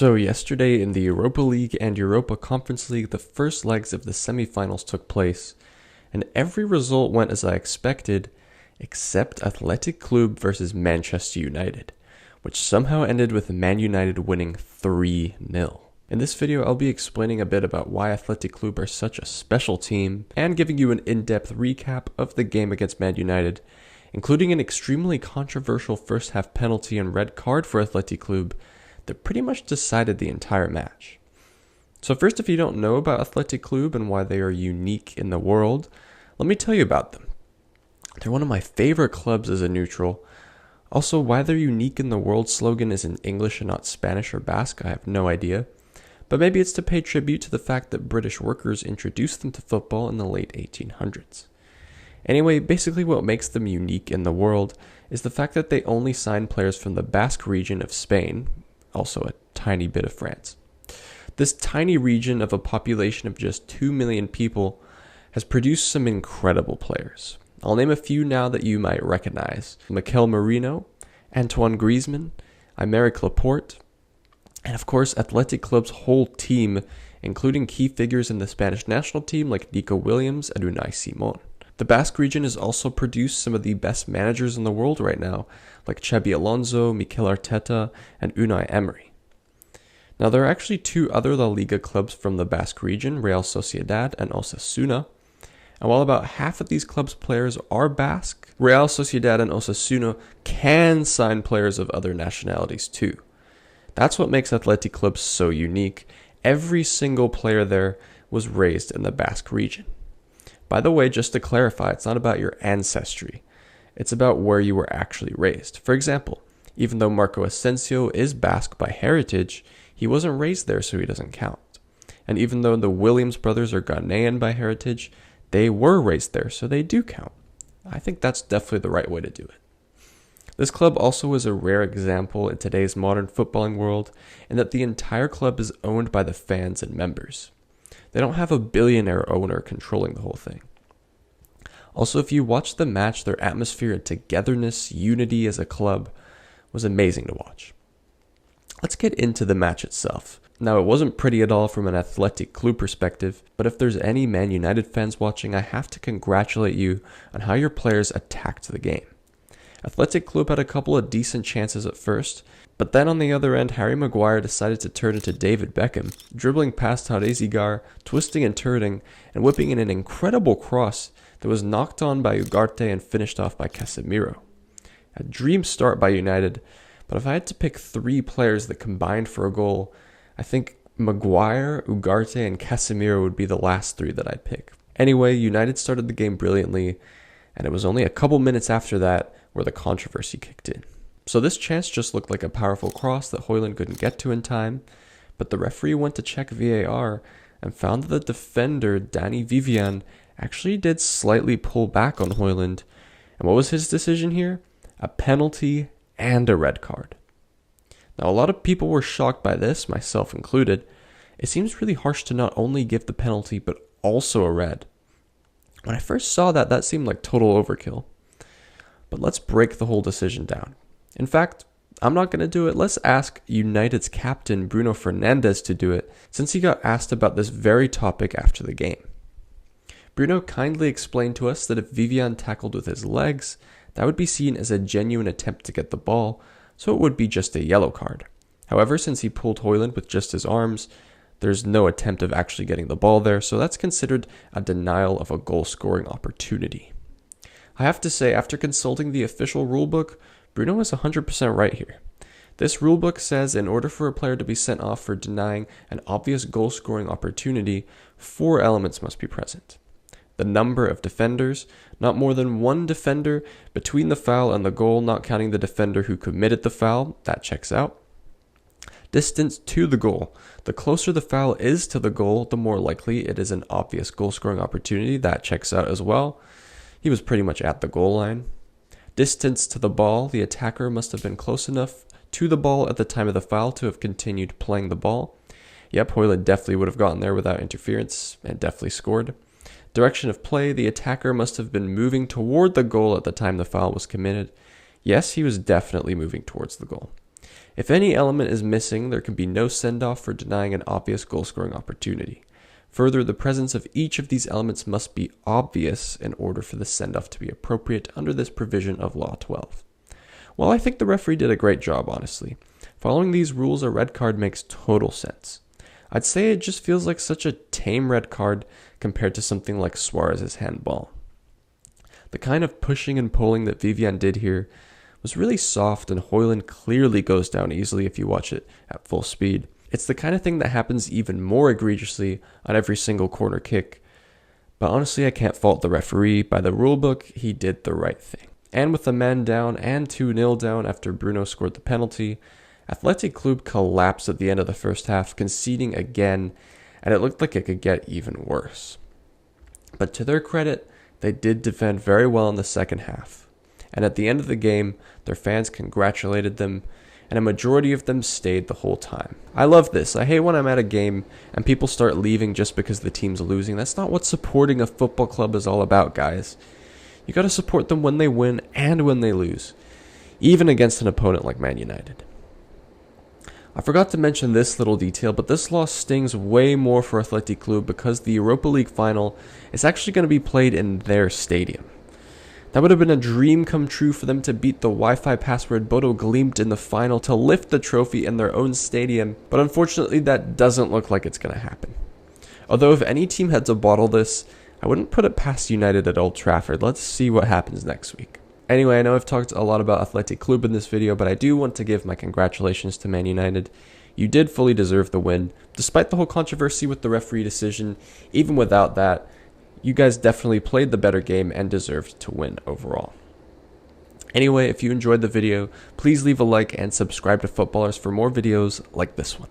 So yesterday in the Europa League and Europa Conference League, the first legs of the semifinals took place, and every result went as I expected, except Athletic Club versus Manchester United, which somehow ended with Man United winning 3-0. In this video, I'll be explaining a bit about why Athletic Club are such a special team, and giving you an in-depth recap of the game against Man United, including an extremely controversial first half penalty and red card for Athletic Club that pretty much decided the entire match. So first, if you don't know about Athletic Club and why they are unique in the world, let me tell you about them. They're one of my favorite clubs as a neutral. Also, why their unique in the world slogan is in English and not Spanish or Basque, I have no idea. But maybe it's to pay tribute to the fact that British workers introduced them to football in the late 1800s. Anyway, basically what makes them unique in the world is the fact that they only sign players from the Basque region of Spain, also a tiny bit of France. This tiny region of a population of just 2 million people has produced some incredible players. I'll name a few now that you might recognize: Mikel Merino, Antoine Griezmann, Aymeric Laporte, and of course Athletic Club's whole team, including key figures in the Spanish national team like Nico Williams and Unai Simon. The Basque region has also produced some of the best managers in the world right now, like Xabi Alonso, Mikel Arteta, and Unai Emery. Now, there are actually two other La Liga clubs from the Basque region, Real Sociedad and Osasuna. And while about half of these clubs' players are Basque, Real Sociedad and Osasuna can sign players of other nationalities too. That's what makes Athletic Club so unique. Every single player there was raised in the Basque region. By the way, just to clarify, it's not about your ancestry. It's about where you were actually raised. For example, even though Marco Asensio is Basque by heritage, he wasn't raised there, so he doesn't count. And even though the Williams brothers are Ghanaian by heritage, they were raised there, so they do count. I think that's definitely the right way to do it. This club also is a rare example in today's modern footballing world in that the entire club is owned by the fans and members. They don't have a billionaire owner controlling the whole thing. Also, if you watch the match, their atmosphere and togetherness, unity as a club, was amazing to watch. Let's get into the match itself. Now, it wasn't pretty at all from an Athletic Club perspective, but if there's any Man United fans watching, I have to congratulate you on how your players attacked the game. Athletic Club had a couple of decent chances at first, but then on the other end, Harry Maguire decided to turn into David Beckham, dribbling past Zigar, twisting and turning, and whipping in an incredible cross that was knocked on by Ugarte and finished off by Casemiro. A dream start by United, but if I had to pick three players that combined for a goal, I think Maguire, Ugarte, and Casemiro would be the last three that I'd pick. Anyway, United started the game brilliantly, and it was only a couple minutes after that where the controversy kicked in. So this chance just looked like a powerful cross that Højlund couldn't get to in time, but the referee went to check VAR and found that the defender, Dani Vivian, actually did slightly pull back on Højlund. And what was his decision here? A penalty and a red card. Now, a lot of people were shocked by this, myself included. It seems really harsh to not only give the penalty, but also a red. When I first saw that, that seemed like total overkill. But let's break the whole decision down. In fact, I'm not going to do it. Let's ask United's captain, Bruno Fernandes, to do it, since he got asked about this very topic after the game. Bruno kindly explained to us that if Vivian tackled with his legs, that would be seen as a genuine attempt to get the ball, so it would be just a yellow card. However, since he pulled Højlund with just his arms, there's no attempt of actually getting the ball there, so that's considered a denial of a goal-scoring opportunity. I have to say, after consulting the official rulebook, Bruno is 100% right here. This rulebook says in order for a player to be sent off for denying an obvious goal-scoring opportunity, 4 elements must be present. The number of defenders, not more than one defender between the foul and the goal, not counting the defender who committed the foul, that checks out. Distance to the goal. The closer the foul is to the goal, the more likely it is an obvious goal-scoring opportunity, that checks out as well. He was pretty much at the goal line. Distance to the ball. The attacker must have been close enough to the ball at the time of the foul to have continued playing the ball. Yep, Højlund definitely would have gotten there without interference and definitely scored. Direction of play. The attacker must have been moving toward the goal at the time the foul was committed. Yes, he was definitely moving towards the goal. If any element is missing, there can be no send-off for denying an obvious goal-scoring opportunity. Further, the presence of each of these elements must be obvious in order for the send-off to be appropriate under this provision of Law 12. Well, I think the referee did a great job, honestly. Following these rules, a red card makes total sense. I'd say it just feels like such a tame red card compared to something like Suarez's handball. The kind of pushing and pulling that Vivian did here was really soft, and Højlund clearly goes down easily if you watch it at full speed. It's the kind of thing that happens even more egregiously on every single corner kick. But honestly, I can't fault the referee. By the rulebook, he did the right thing. And with the man down and 2-0 down after Bruno scored the penalty, Athletic Club collapsed at the end of the first half, conceding again, and it looked like it could get even worse. But to their credit, they did defend very well in the second half. And at the end of the game, their fans congratulated them, and a majority of them stayed the whole time. I love this. I hate when I'm at a game and people start leaving just because the team's losing. That's not what supporting a football club is all about, guys. You gotta support them when they win and when they lose, even against an opponent like Man United. I forgot to mention this little detail, but this loss stings way more for Athletic Club because the Europa League final is actually going to be played in their stadium. That would have been a dream come true for them to beat the Wi-Fi password Bodo Glimt in the final to lift the trophy in their own stadium, but unfortunately that doesn't look like it's going to happen. Although if any team had to bottle this, I wouldn't put it past United at Old Trafford. Let's see what happens next week. Anyway, I know I've talked a lot about Athletic Club in this video, but I do want to give my congratulations to Man United. You did fully deserve the win. Despite the whole controversy with the referee decision, even without that, you guys definitely played the better game and deserved to win overall. Anyway, if you enjoyed the video, please leave a like and subscribe to Footballers for more videos like this one.